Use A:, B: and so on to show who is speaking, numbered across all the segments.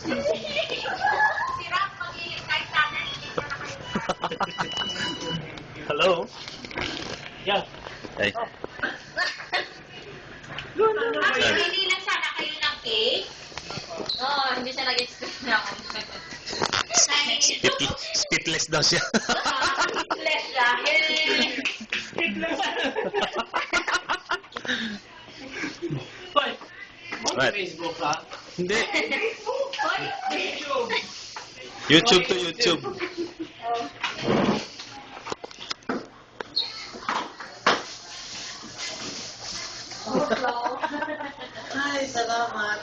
A: Sirap, mag-i-type sa akin.
B: Hello?
C: Yeah.
B: Ay.
A: Hindi lang sana kayo ng cake. Oo, hindi siya nag-express na ako.
B: Spitless daw siya.
A: Less dahil.
C: Hoy,
B: What?
C: Facebook ka?
B: Hindi.
A: YouTube.
B: YouTube to YouTube.
C: Ay, salamat.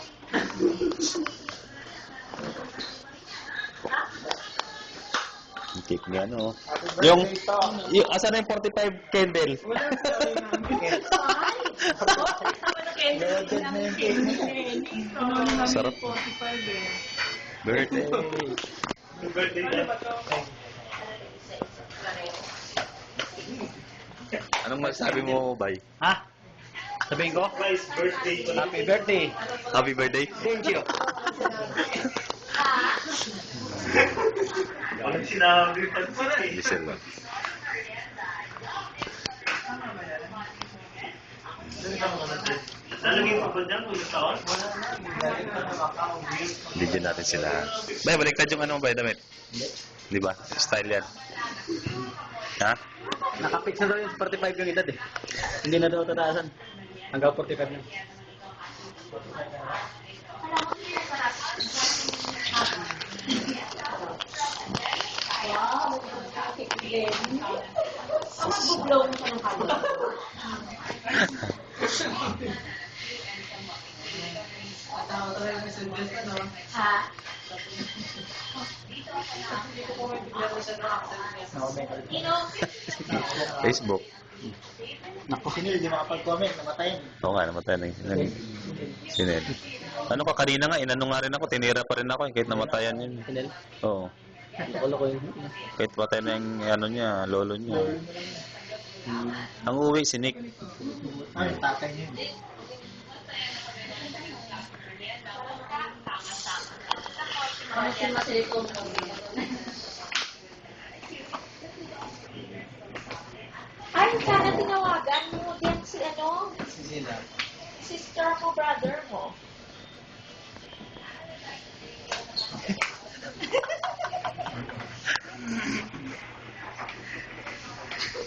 B: Yung cake niya, ano? Yung asa na yung 45 candle? Sarap. Birthday. Anong masasabi mo, Bay?
C: Ha? Sabihin ko? Happy birthday.
B: Happy birthday.
C: Thank you.
D: Walang sinabi pa
B: Listen lang.
D: Lalagay mo ba dyan kung taon?
B: Bigyan natin sila. Bay, baliktad yung ano, Bay, damit. Di ba? Style yan. Ha?
C: Nakapix na daw yung 45 yung edad eh. Hindi na daw tataasan. Hanggang 45 na.
A: Wow, mag-blow mo siya ng kanya. Ha?
B: Facebook.
C: Naku, sinil, di makapag-comment. Namatayin.
B: Oo nga, namatay na yung sinel. Ano ka, kanina nga, inano nga rin ako, tinira pa rin ako, kahit namatayan yun.
C: Sinil?
B: Oo.
C: Nakulo ko yun.
B: Kahit patay na yung ano niya, lolo niya. Ang uwi, si Nick.
C: Ay, tatay niya.
A: Ay, sana tinawagan mo din si ano,
C: Sila.
A: sister mo, brother mo.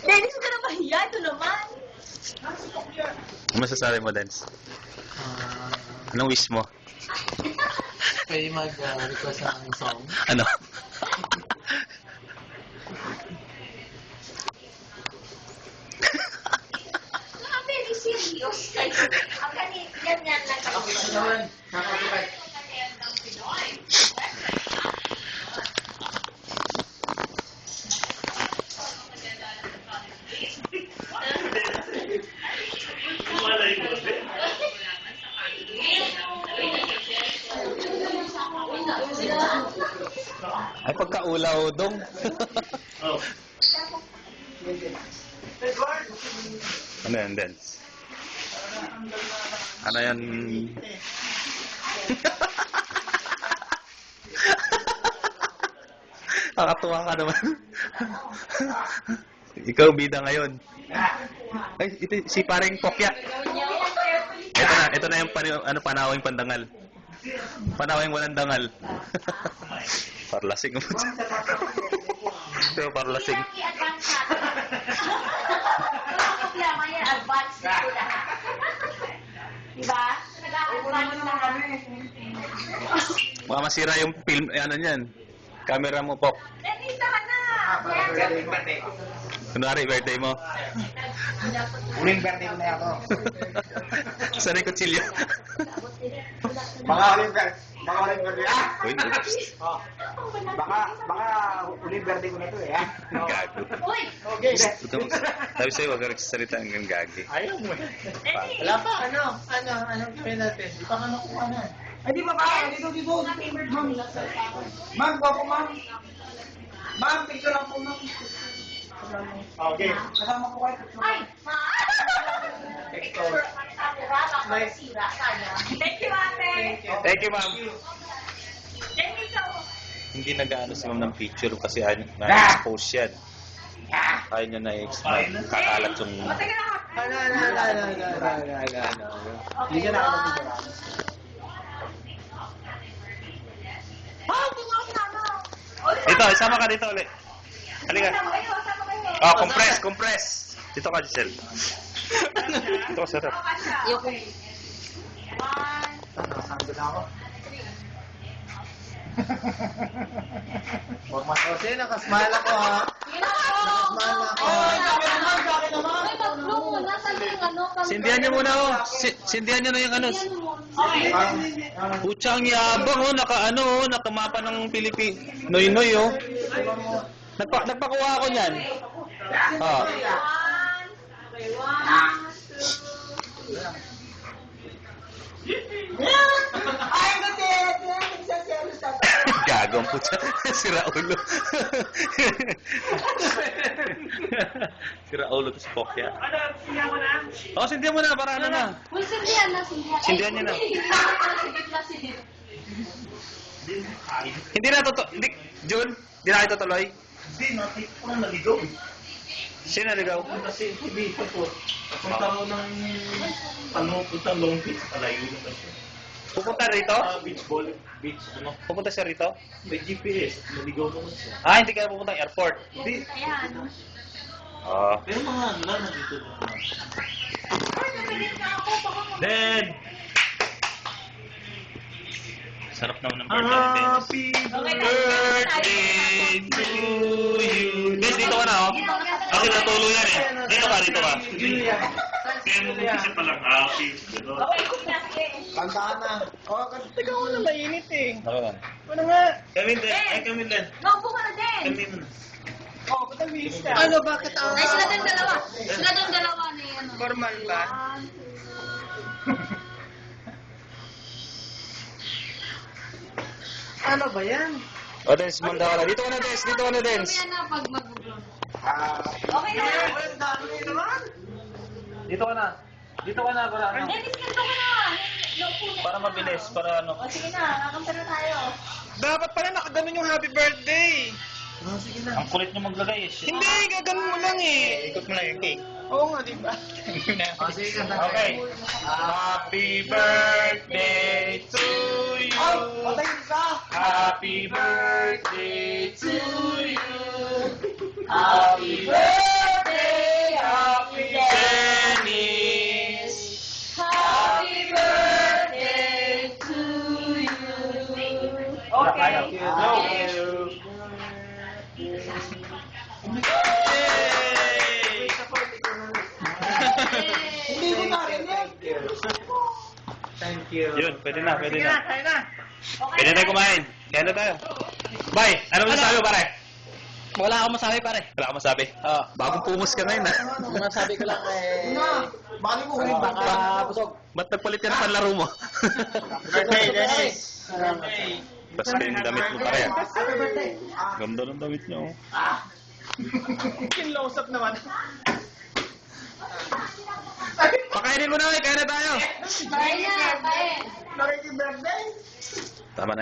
A: Dennis, huwag ka na mahiya. Ito naman.
B: Ano masasabi mo, Dance? Anong wish mo?
C: Pwede mag-request ng song.
B: Ano?
A: Very serious. Ang ganyan lang kayo.
D: Malay mo.
B: Ay, pagkaulaw, dong.
D: Oh.
B: Ano yan, Dance? Ano yan? Nakakatuwa ka naman. Ikaw bida ngayon. Ay, ito si paring Pokya. Ito na yung panawing pandangal. Panawing walang dangal. Parlasing mo. Ito, parlasing.
A: I-advance natin. Walang problema yan. Advance na ko lahat. Diba? Nag-a-advance na kami.
B: Baka masira yung film, ano niyan. Camera mo, Pok.
A: Dennis, saka na.
B: Kunwari, birthday mo.
C: Uling birthday ko na ako.
B: Saan yung kutsilyo?
C: Baka uling birthday.
B: Uy,
C: Baka uling birthday ko na ito eh.
B: gago.
A: Uy!
C: Okay.
B: Sabi sa'yo, huwag ka nagsasalita hanggang gagi.
C: Ayaw mo.
A: Dennis!
C: Wala pa, anong gawin natin? Di pa ka nakuha na. Ay, di ba ba? Dito. Ma'am, po ma'am. Ma'am, picture lang po ma'am. Okay. Kasama po kayo.
A: Ay! Picture. Baka masira. Sana. Thank you, ate.
B: Thank you, ma'am. Hindi nag-ano si ma'am ng picture kasi na-expose yan. Ayaw niya na-expose. Kakalat yung...
C: Hindi ka nakakapagpapalala.
B: Dito, isama ka dito ulit. Halika. Compress. Dito ka, Giselle. Dito ka, sarap.
C: Nakasando na ako. Huwag matose, nakasmile ako ha. Nakasmile ako.
B: Sindihan niyo muna, oh. Sindihan niyo na yung ano. Pucha, ang yabang, oh. Nakamapa ng Noy-Noy, oh. Nagpakuha ako niyan. Oh.
C: Ay, kasi! Nagsaselos ako.
B: Gagawin po siya. Si Raulo. Si Raulo to si Pokya.
D: Ano, siya mo na?
B: Oh, sindihan mo na. Para ano na.
A: Sindihan na.
B: Sindihan niya na. Hindi na totoo. Jun, hindi na kayo tutuloy.
D: Hindi, nakita ko na naligaw.
B: Sino naligaw?
D: Kasi dito po, punta ko ng puntang Long Beach, palayo na kasi.
B: Pupunta rito?
D: Beach ball, beach,
B: Pupunta siya rito?
D: may GPS, naligaw naman siya.
B: Ah, hindi kayo pupunta ng airport.
D: Hindi,
B: Ah.
D: pero mga ano na, nandito na. Then,
B: Sarap naman ng birthday ni Dennis.
D: happy
B: Birthday to you. Dennis, dito ka na, oh. Kasi natulo yan, eh. Dito ka.
C: Julia.
D: Kaya mo mag-isip pa lang, happy. Gano'n.
C: Kantaan na. Oh, teka ko na mainit eh.
B: Ako lang.
C: Ano nga?
D: Kevin din, Kevin din.
A: Naupo ka na din.
D: Kevin mo na.
C: Oh, ba't ang bilis ka? Ano, bakit ako?
A: Ay, sila din dalawa ni ano.
C: Formal ba? Ano ba yan?
B: O, Dennis, manda ka na. Dito ka na, Dennis.
A: Mamaya na pag mag-vlog. Okay na.
C: Ang dami naman.
B: Dito ka na. Para ano.
A: Dennis, ganito ka na. Naupo na.
B: Para mabilis. Para ano.
A: O, sige na. Kakamta na tayo.
C: Dapat pala nakaganon yung happy birthday.
B: Ang kulit niyo maglagay, eh. Shit.
C: Hindi, gaganon mo lang eh.
B: Ikot mo lang yung cake.
C: Oo nga, di ba?
B: Okay. Happy birthday to you.
C: Ay, patay isa.
B: Happy birthday to you.
A: Happy birthday,
B: Happy Dennis.
A: Happy birthday to you. Okay.
C: Hindi ko narinig. Thank you.
B: Yun, pwede na.
C: Kaya na.
B: Pwede tayo kumain. Kaya na tayo. Bye! Ano masasabi, pare?
E: Wala akong masabi, pare.
B: Wala ka masabi? Bagong pumos ka ngayon, ha?
E: Ang masabi ko lang
C: Bali mo huling
E: baka
C: baka.
E: busog.
B: Ba't nagpalit ka ng panlaro mo?
C: Birthday, Dennis.
B: Basta yung damit mo, pare.
C: Happy birthday.
B: Ganda ng damit niyo.
C: Kinlosap naman.
B: Pakainin mo na, kaya na tayo.
A: Kain na, kain.
C: Happy birthday.
B: Tama na.